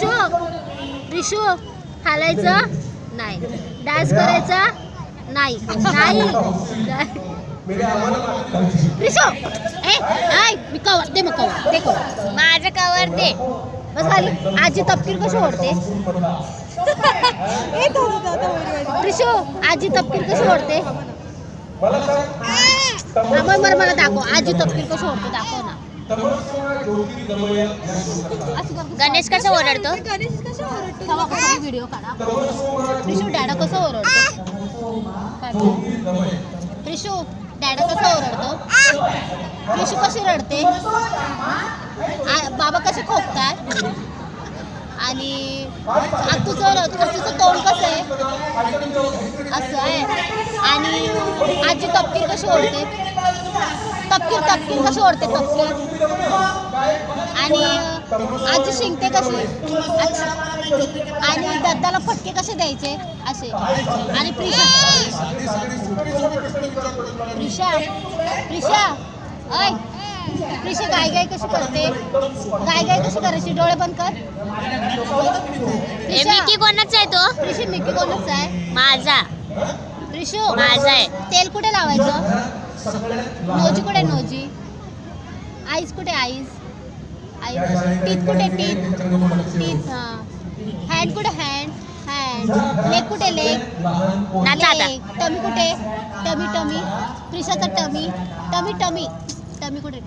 रिशू रिशू हालायचं नाही, डान्स करायचा नाही नाही रिशू ए नाही मी कवर दे, मग कवर दे, कवर माझं कवर दे बस खाली. आजी तपकीर कशी ओढते रिशू? आजी तपकीर कशी ओढते? मला दाखव आजी तपकीर कशी ओढते, दाखव ना. गणेश कसं ओरडतो? व्हिडिओ काढा. रिशू डॅडा कसं ओरडतो? रिशू डॅडा कसं ओरडतो? रिशू कशी रडते? बाबा कसे खोकतात? आणि तुझं तोंड कसं आहे? असं आहे. आणि आजी तपकीर कशी ओढते? तपकीर कशी ओढते? तपकीर. आणि आजी शिंकते कशी? आणि दत्ताला फटके कसे द्यायचे? असे. आणि प्रिशा ऐ प्रिशा गाय कशी करते? गाय कशी करायची? डोळे बंद कर. मिकी कोणाचा आहे तो? प्रिशा मिकी कोणाचा आहे? माझा. प्रिशू माझा आहे. तेल कुठे लावायचं? नोजी कुठे? नोजी. आईस कुठे? आईस. टीथ कुठे? टीथ. हँड कुठे? हँड. लेग कुठे? लेग. टमी कुठे? टमी. प्रिशाचा टमी कुठे?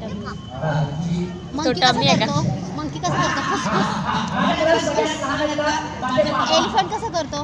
मंकी कसं करतो? फुसफुस. एलिफंट कसं करतो?